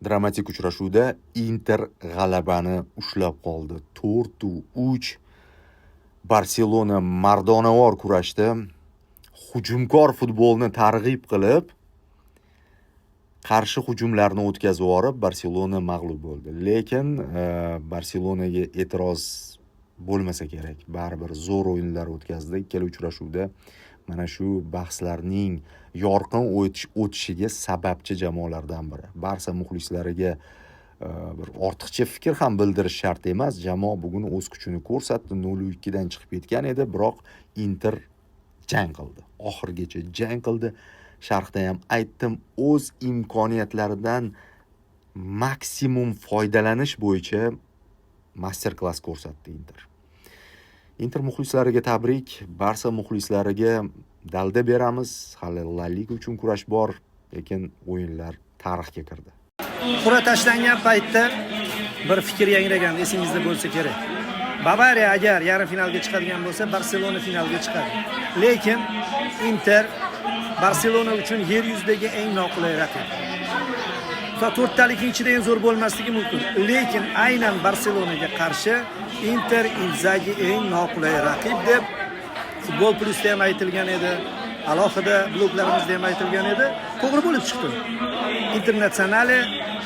Dramatik uchrashuvda Inter g'alabani ushlab qoldi. 4-3 Barselona mardonavor kurashda hujumkor futbolni targ'ib qilib, qarshi hujumlarni o'tkazib yuborib, Barselona mag'lub bo'ldi. Lekin Barselonaga e'tiroz bo'lmasa kerak. Baribir zo'r o'yinlar o'tkazdi. Ikkala uchrashuvda mana shu bahslarning yorqin o'tishiga sababchi jamoalardan biri. Barsa muxlislariga bir ortiqcha fikr ham bildirish shart emas. Jamoa bugun o'z kuchini ko'rsatdi. 0-2 dan chiqib ketgan edi, biroq Inter jang qildi. Oxirgacha jang qildi. Sharhda ham aytdim, o'z imkoniyatlaridan maksimum foydalanish bo'yicha master klass ko'rsatdi Inter. Inter muxlislariga tabrik, Barsa muxlislariga dalda beramiz. Hali La Liga uchun kurash bor, lekin o'yinlar tarixga kirdi. Qura tashlangan paytda bir fikr yangragan, esingizda bo'lsa kerak. Bavariya agar yarim finalga chiqadigan bo'lsa, Barselona finalga chiqadi. Lekin Inter Barselona uchun yer yuzidagi eng noqulay raqib. To'rttalikning ichida eng zo'r bo'lmasligi mumkin. Lekin aynan Barselonaga qarshi Inter Inzaghi eng noqulay raqib deb Futbol Plus'da ham aytilgan edi. Alohida bloklarimizda ham aytilgan edi. To'g'ri bo'lib chiqdi. Internatsionali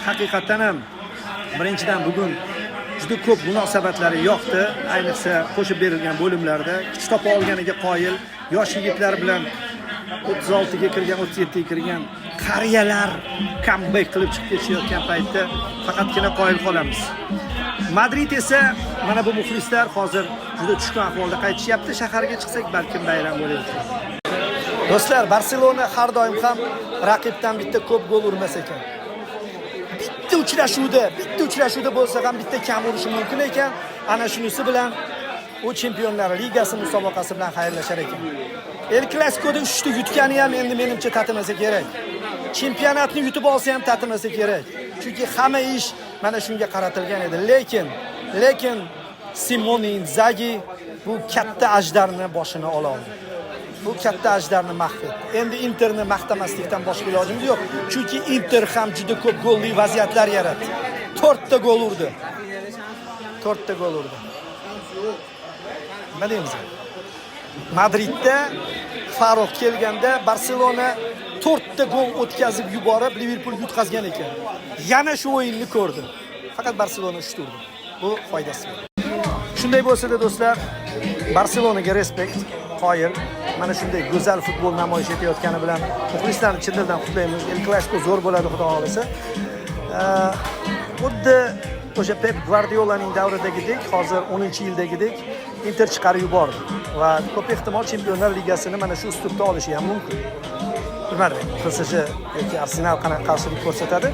haqiqatan ham birinchidan bugun juda ko'p munosabatlari yoqdi. Ayniqsa qo'shib berilgan bo'limlarda kuch topa olganiga qoyil, yosh yigitlar bilan 36 ga kirgan, 37 ga kirgan qariyalar comeback qilib chiqib ketayotgan paytda faqatgina qoyil qolamiz. Madrid esa mana bu muxlislar hozir juda tushkun ahvolda qaytishyapti. Shaharga chiqsak balkim bayram bo'laydi. Do'stlar, Barselona har doim ham raqibdan bitta ko'p gol urmas ekan. Bitta uchrashuvda bo'lsa ham bitta kam urishi mumkin ekan. Ana shunisi bilan u Chempionlar Ligasi musobaqasi bilan xayrlashar ekan. El Clasico'da 3 ta yutgani ham endi menimcha tatimasa kerak. Chempionatni yutib olsa ham tatimasa kerak. Chunki hamma ish mana shunga qaratilgan edi. Lekin Simone Inzaghi bu katta ajdarni boshini ola oldi. Bu katta ajdarni mahv etdi. Endi Interni maqtamaslikdan boshqa ilojimiz yo'q. Chunki Inter ham juda ko'p golli vaziyatlar yaratdi. 4 ta gol urdi. Nima deymiz? Madridda Farruh kelganda Barselona 4 ta gol o'tkazib yuborib Liverpool yutqazgan ekan. Yana shu o'yinni ko'rdi. Faqat Barselona 3 urdi. Bu foydasi. Shunday bo'lsa-da do'stlar, Barselonaga respekt, qoyil. Mana shunday go'zal futbol namoyish etayotgani bilan muxlislarni chin dildan qutlaymiz. El Clasico zo'r bo'ladi, xudo xolasa. Xuddi o'sha Pep Guardiolaning davridagidek, hozir 10-yildagidek Inter chiqarib yubordi va ko'p ehtimol Chempionlar Ligasini mana shu uslubda olishi ham mumkin. Bilmadim, PSG yoki Arsenal qanaqa qarshilik ko'rsatadi.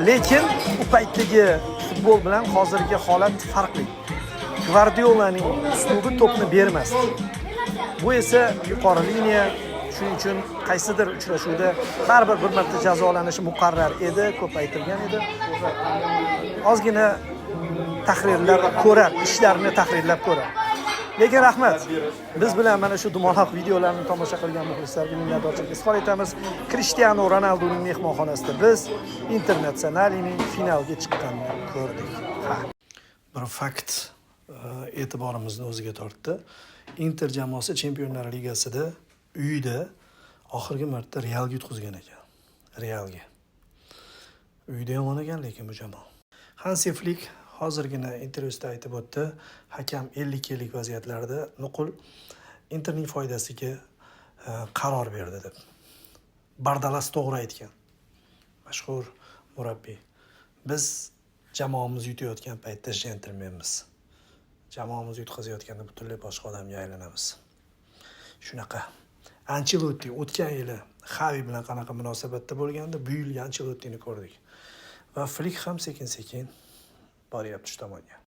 Lekin u paytdagi futbol bilan hozirgi holat farqli. Guardiolaning uslubi to'pni bermas. Bu esa yuqori liniya, shuning uchun qaysidir uchrashuvda baribir bir marta jazolanishi muqarrar edi, ko'p aytilgan edi. Ozgina tahrirlar ko'rar, ishlarni tahrirlab ko'rar. Lekin rahmat. Biz bilan mana shu dumaloq videolarni tomosha qilgan muxlislarga minnatdorchilik izhor etamiz. Cristiano Ronaldoning mehmonxonasida biz Internatsionalining finalga chiqqanini ko'rdik. Bir fakt e'tiborimizni o'ziga tortdi. Inter jamoasi Chempionlar Ligasida uyida oxirgi marta Realga yutqizgan ekan. Realga. Uyida yomon ekan lekin bu jamoa. Hansi Flick hozirgina intervyusida aytib o'tdi, hakam 50-50 vaziyatlarda nuqul Interning foydasiga qaror berdi deb. Bardalas to'g'ri aytgan. Mashhur murabbiy. Biz jamoamiz yutayotgan paytda jentlmenmiz. Jamoamiz yutqazayotganda butunlay boshqa odamga aylanamiz. Shunaqa. Ancelotti o'tgan yili Xavi bilan qanaqa munosabatda bo'lganda, bu yil Ancelottini ko'rdik. Va Flick ham sekin-sekin boryapti shu tomonga.